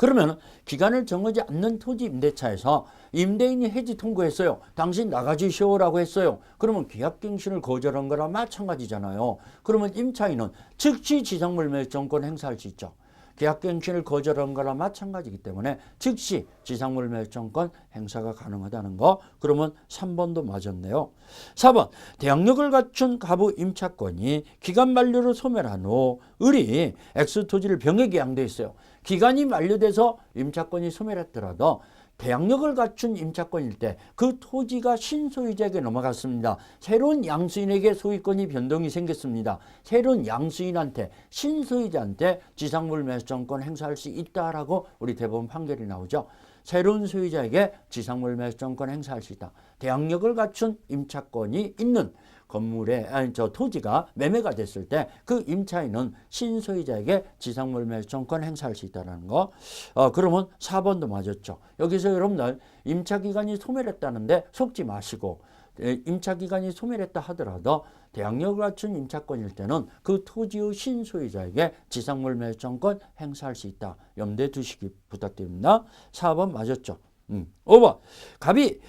그러면 기간을 정하지 않는 토지 임대차에서 임대인이 해지 통고했어요. 당신 나가주시오라고 했어요. 그러면 계약갱신을 거절한 거랑 마찬가지잖아요. 그러면 임차인은 즉시 지상물 매수정권 행사할 수 있죠. 계약갱신을 거절한 거랑 마찬가지이기 때문에 즉시 지상물 매수정권 행사가 가능하다는 거. 그러면 3번도 맞았네요. 4번 대항력을 갖춘 가부 임차권이 기간 만료로 소멸한 후 을이 X토지를 병에 계약돼 있어요. 기간이 만료돼서 임차권이 소멸했더라도 대항력을 갖춘 임차권일 때 그 토지가 신소유자에게 넘어갔습니다. 새로운 양수인에게 소유권이 변동이 생겼습니다. 새로운 양수인한테 신소유자한테 지상물 매수정권 행사할 수 있다라고 우리 대법원 판결이 나오죠. 새로운 소유자에게 지상물 매수정권 행사할 수 있다. 대항력을 갖춘 임차권이 있는 건물에 토지가 매매가 됐을 때 그 임차인은 신소유자에게 지상물 매수정권 행사할 수 있다는 거. 그러면 4번도 맞았죠. 여기서 여러분들 임차기간이 소멸했다는데 속지 마시고 임차기간이 소멸했다 하더라도 대항력을 갖춘 임차권일 때는 그 토지의 신소유자에게 지상물 매수정권 행사할 수 있다. 염두에 두시기 부탁드립니다. 4번 맞았죠. 5번 갑이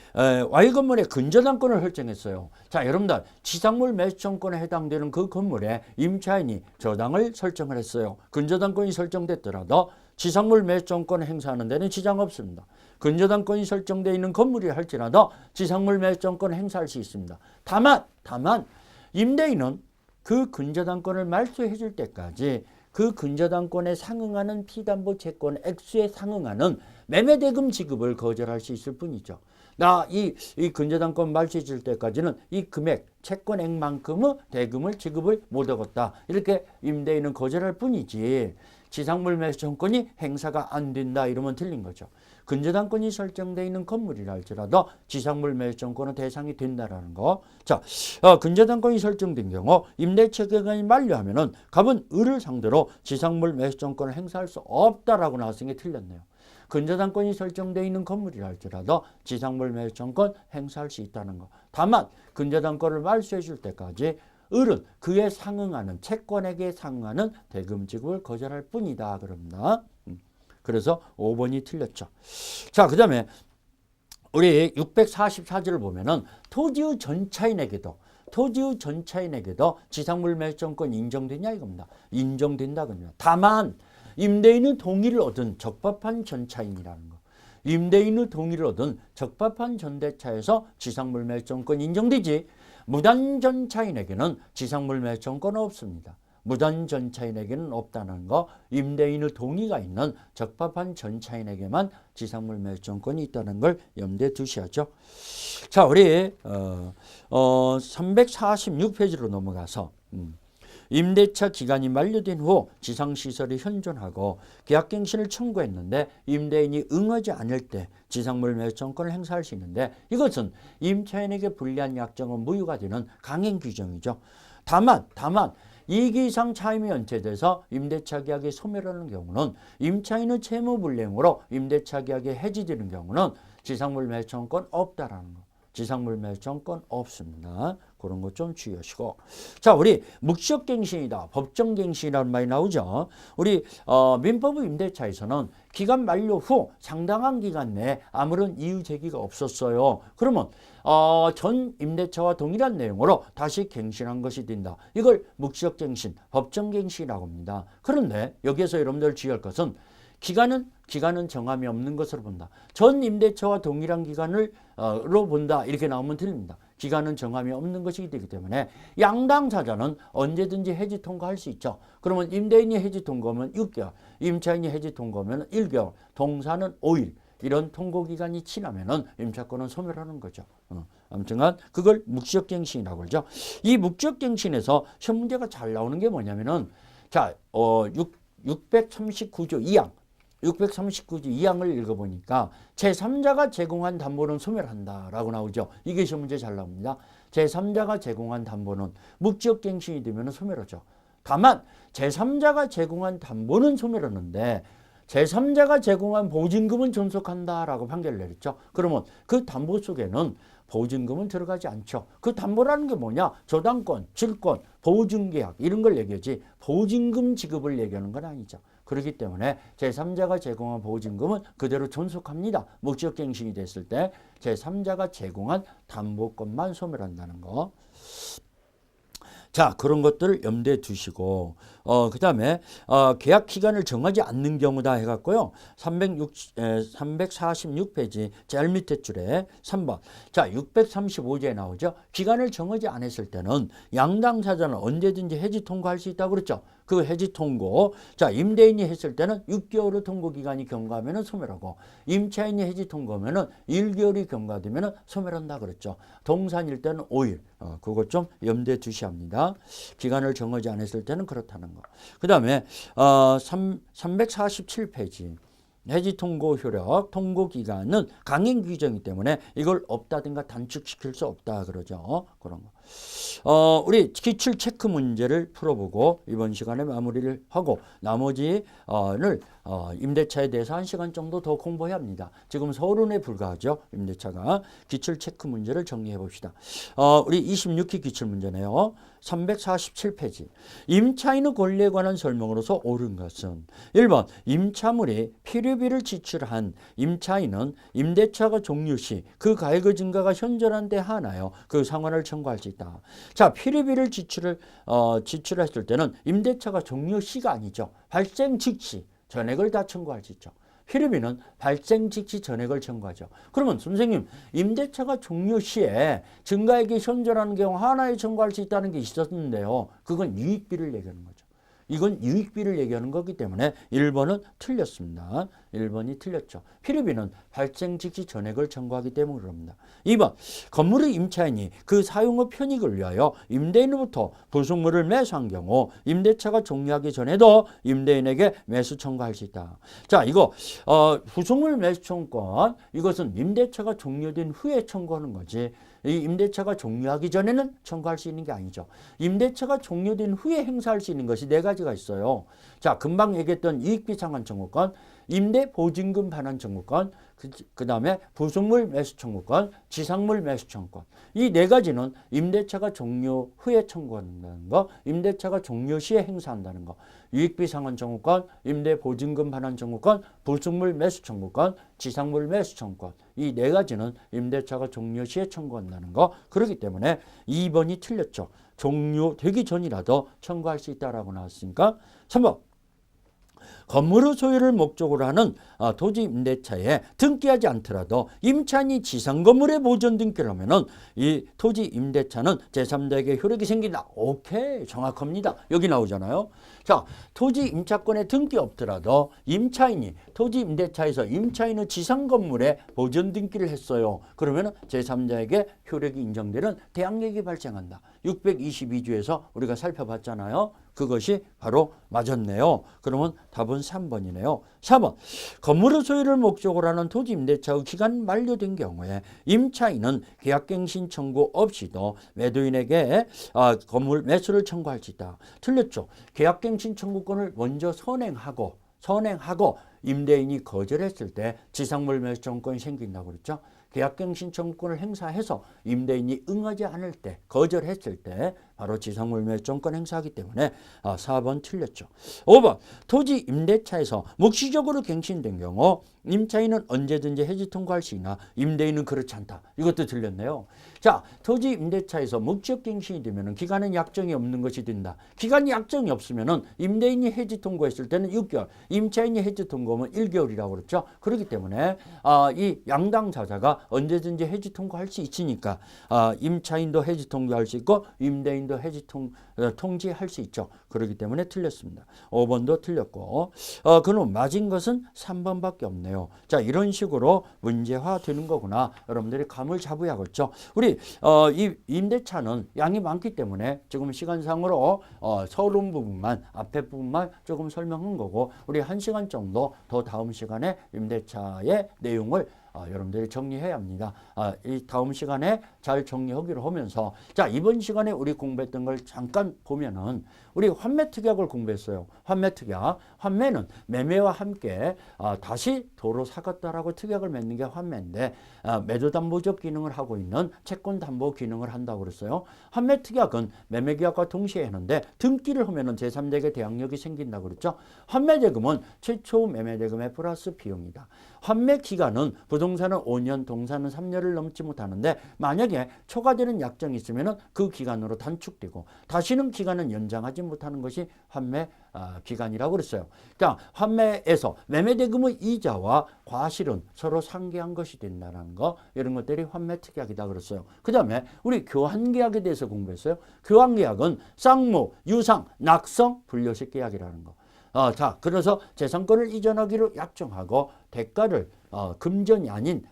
Y 건물의 근저당권을 설정했어요. 자, 여러분들 지상물 매수정권에 해당되는 그 건물에 임차인이 저당을 설정을 했어요. 근저당권이 설정됐더라도 지상물 매수정권을 행사하는 데는 지장 없습니다. 근저당권이 설정되어 있는 건물이 할지라도 지상물 매수정권을 행사할 수 있습니다. 다만 임대인은 그 근저당권을 말소해 줄 때까지 그 근저당권에 상응하는 피담보 채권 액수에 상응하는 매매대금 지급을 거절할 수 있을 뿐이죠. 나 이 근저당권 말소해 줄 때까지는 이 금액, 채권액만큼의 대금을 지급을 못하겠다. 이렇게 임대인은 거절할 뿐이지 지상물 매수정권이 행사가 안 된다 이러면 틀린 거죠. 근저당권이 설정되어 있는 건물이라 할지라도 지상물 매수정권은 대상이 된다라는 거. 자, 근저당권이 설정된 경우 임대차 기간이 만료하면은 갑은 을을 상대로 지상물 매수정권을 행사할 수 없다라고 나왔으니 틀렸네요. 근저당권이 설정되어 있는 건물이라 할지라도 지상물 매수정권 행사할 수 있다는 거. 다만 근저당권을 말소해 줄 때까지 을은 그에 상응하는 채권액에 상응하는 대금 지급을 거절할 뿐이다 그럽니다. 그래서 5번이 틀렸죠. 자, 그 다음에 우리 644조를 보면은 토지의 전차인에게도 지상물 매수정권 인정되냐 이겁니다. 인정된다 그럽니다. 다만 임대인의 동의를 얻은 적법한 전차인이라는 거. 임대인의 동의를 얻은 적법한 전대차에서 지상물 매수정권 인정되지 무단전차인에게는 지상물 매수정권 없습니다. 무단전차인에게는 없다는 거. 임대인의 동의가 있는 적법한 전차인에게만 지상물 매수정권이 있다는 걸 염두에 두셔야죠. 자, 우리 346페이지로 넘어가서 임대차 기간이 만료된 후 지상시설이 현존하고 계약갱신을 청구했는데 임대인이 응하지 않을 때 지상물 매수정권을 행사할 수 있는데 이것은 임차인에게 불리한 약정은 무효가 되는 강행 규정이죠. 다만 이기 이상 차임이 연체돼서 임대차 계약이 소멸하는 경우는 임차인의 채무불이행으로 임대차 계약이 해지되는 경우는 지상물 매수정권 없다라는 거. 지상물 매수정권 없습니다. 그런 것 좀 주의하시고. 자, 우리 묵시적갱신이다. 법정갱신이라는 말이 나오죠. 우리 민법의 임대차에서는 기간 만료 후 상당한 기간 내에 아무런 이의 제기가 없었어요. 그러면 전 임대차와 동일한 내용으로 다시 갱신한 것이 된다. 이걸 묵시적갱신, 법정갱신이라고 합니다. 그런데 여기에서 여러분들 주의할 것은 기간은 정함이 없는 것으로 본다. 전 임대차와 동일한 기간으로 본다. 이렇게 나오면 틀립니다. 기간은 정함이 없는 것이기 되기 때문에 양당사자는 언제든지 해지 통과할 수 있죠. 그러면 임대인이 해지 통과하면 6개월, 임차인이 해지 통과하면 1개월, 동사는 5일. 이런 통고기간이 지나면은 임차권은 소멸하는 거죠. 아무튼간 그걸 묵시적갱신이라고 그러죠. 이 묵시적갱신에서 시험 문제가 잘 나오는 게 뭐냐면은 자, 639조 2항. 639조 2항을 읽어보니까 제3자가 제공한 담보는 소멸한다라고 나오죠. 이게 시험 문제 잘 나옵니다. 제3자가 제공한 담보는 묵시적갱신이 되면 소멸하죠. 다만 제3자가 제공한 담보는 소멸하는데 제3자가 제공한 보증금은 존속한다라고 판결을 내렸죠. 그러면 그 담보 속에는 보증금은 들어가지 않죠. 그 담보라는 게 뭐냐? 저당권, 질권, 보증계약 이런 걸 얘기하지 보증금 지급을 얘기하는 건 아니죠. 그렇기 때문에 제3자가 제공한 보증금은 그대로 존속합니다. 목적갱신이 됐을 때 제3자가 제공한 담보권만 소멸한다는 거. 자, 그런 것들을 염두에 두시고, 그 다음에, 계약 기간을 정하지 않는 경우다 해갖고요. 346페이지 제일 밑에 줄에 3번. 자, 635조에 나오죠. 기간을 정하지 않았을 때는 양당사자는 언제든지 해지 통고할 수 있다고 그랬죠. 그 해지 통고. 자, 임대인이 했을 때는 6개월의 통고 기간이 경과하면 소멸하고, 임차인이 해지 통고하면 1개월이 경과되면 소멸한다 그랬죠. 동산일 때는 5일. 그것 좀 염두에 두셔야 합니다. 기간을 정하지 않았을 때는 그렇다는 거. 그 다음에 347페이지 해지 통고 효력, 통고 기간은 강행 규정이기 때문에 이걸 없다든가 단축시킬 수 없다 그러죠. 그런 거. 우리 기출 체크 문제를 풀어보고 이번 시간에 마무리를 하고 나머지를 임대차에 대해서 1시간 정도 더 공부해야 합니다. 지금 서른에 불과하죠. 임대차가. 기출 체크 문제를 정리해 봅시다. 우리 26기 기출 문제네요. 347페이지. 임차인의 권리에 관한 설명으로서 옳은 것은 1번 임차물이 필요비를 지출한 임차인은 임대차가 종료 시 그 가액의 증가가 현저한 데 한하여 그 상환을 청구할 수 있다. 자, 필요비를 지출했을 때는 임대차가 종료 시가 아니죠. 발생 즉시 전액을 다 청구할 수 있죠. 필요비는 발생 즉시 전액을 청구하죠. 그러면 선생님 임대차가 종료 시에 증가액이 현저라는 경우 하나에 청구할 수 있다는 게 있었는데요. 그건 유익비를 얘기하는 거죠. 이건 유익비를 얘기하는 거기 때문에 1번은 틀렸습니다. 1번이 틀렸죠. 필요비는 발생 즉시 전액을 청구하기 때문에 그럽니다. 2번 건물의 임차인이 그 사용의 편익을 위하여 임대인으로부터 부속물을 매수한 경우 임대차가 종료하기 전에도 임대인에게 매수 청구할 수 있다. 자, 이거 부속물 매수 청구권 이것은 임대차가 종료된 후에 청구하는 거지. 이 임대차가 종료하기 전에는 청구할 수 있는 게 아니죠. 임대차가 종료된 후에 행사할 수 있는 것이 4가지가 있어요. 자, 금방 얘기했던 이익비 상환 청구권, 임대 보증금 반환 청구권, 그 다음에 부속물 매수 청구권, 지상물 매수 청구권. 이 4가지는 임대차가 종료 후에 청구한다는 거, 임대차가 종료 시에 행사한다는 거. 유익비 상환 청구권, 임대 보증금 반환 청구권, 부속물 매수 청구권, 지상물 매수 청구권. 이 4가지는 임대차가 종료 시에 청구한다는 거. 그렇기 때문에 2번이 틀렸죠. 종료되기 전이라도 청구할 수 있다라고 나왔으니까 3번. 건물의 소유를 목적으로 하는 토지 임대차에 등기하지 않더라도 임차인이 지상 건물에 보존 등기를 하면은 이 토지 임대차는 제3자에게 효력이 생긴다. 오케이, 정확합니다. 여기 나오잖아요. 자, 토지 임차권에 등기 없더라도 임차인이 토지 임대차에서 임차인의 지상 건물에 보존 등기를 했어요. 그러면은 제3자에게 효력이 인정되는 대항력이 발생한다. 622조에서 우리가 살펴봤잖아요. 그것이 바로 맞았네요. 그러면 답은 3번이네요. 4번. 건물의 소유를 목적으로 하는 토지 임대차의 기간 만료된 경우에 임차인은 계약갱신 청구 없이도 매도인에게 건물 매수를 청구할 수 있다. 틀렸죠. 계약갱신 청구권을 먼저 선행하고 임대인이 거절했을 때 지상물 매수 청구권이 생긴다고 그랬죠. 계약갱신 청구권을 행사해서 임대인이 응하지 않을 때, 거절했을 때 바로 지상물 매수 청구권 행사하기 때문에 4번 틀렸죠. 5번 토지 임대차에서 묵시적으로 갱신된 경우 임차인은 언제든지 해지 통고할 수 있나 임대인은 그렇지 않다. 이것도 틀렸네요. 자, 토지 임대차에서 목적 갱신이 되면 기간은 약정이 없는 것이 된다. 기간이 약정이 없으면 임대인이 해지 통고했을 때는 6개월, 임차인이 해지 통고하면 1개월이라고 그랬죠. 그렇기 때문에 이 양당 자자가 언제든지 해지 통고할 수 있으니까 임차인도 해지 통고할 수 있고 임대인도 해지 통지할 수 있죠. 그렇기 때문에 틀렸습니다. 5번도 틀렸고 그럼 맞은 것은 3번밖에 없네요. 자, 이런 식으로 문제화 되는 거구나. 여러분들이 감을 잡아야겠죠. 우리 이 임대차는 양이 많기 때문에 지금 시간상으로 서론 부분만 앞에 부분만 조금 설명한 거고 우리 1시간 정도 더 다음 시간에 임대차의 내용을 여러분들이 정리해야 합니다. 이 다음 시간에 잘 정리하기로 하면서 자, 이번 시간에 우리 공부했던 걸 잠깐 보면은 우리 환매특약을 공부했어요. 환매특약. 환매는 매매와 함께 다시 도로 사겠다라고 특약을 맺는 게 환매인데 매도담보적 기능을 하고 있는 채권담보 기능을 한다고 그랬어요. 환매특약은 매매계약과 동시에 하는데 등기를 하면은 제3자에게 대항력이 생긴다고 그랬죠. 환매대금은 최초 매매대금의 플러스 비용이다. 환매 기간은 부동산은 5년, 동산은 3년을 넘지 못하는데 만약에 초과되는 약정이 있으면 그 기간으로 단축되고 다시는 기간은 연장하지 못하는 것이 환매 기간이라고 그랬어요. 그러니까 환매에서 매매대금의 이자와 과실은 서로 상계한 것이 된다는 거 이런 것들이 환매특약이다 그랬어요. 그 다음에 우리 교환계약에 대해서 공부했어요. 교환계약은 쌍무, 유상, 낙성, 불려식 계약이라는 거. 자, 그래서 재산권을 이전하기로 약정하고 대가를 금전이 아닌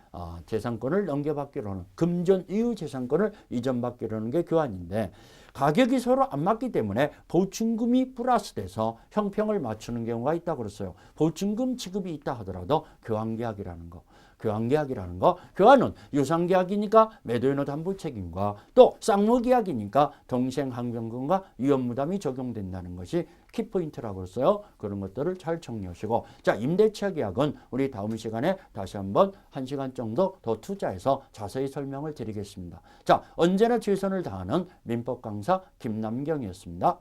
재산권을 넘겨받기로 하는 금전 이후 재산권을 이전받기로 하는 게 교환인데 가격이 서로 안 맞기 때문에 보증금이 플러스돼서 형평을 맞추는 경우가 있다고 그랬어요. 보증금 지급이 있다 하더라도 교환계약이라는 거. 교환계약이라는 거. 교환은 유상계약이니까 매도인의 담보 책임과 또 쌍무계약이니까 동생항변금과 위험부담이 적용된다는 것이 키포인트라고 했어요. 그런 것들을 잘 정리하시고 자, 임대차 계약은 우리 다음 시간에 다시 한번 1시간 정도 더 투자해서 자세히 설명을 드리겠습니다. 자, 언제나 최선을 다하는 민법 강사 김남경이었습니다.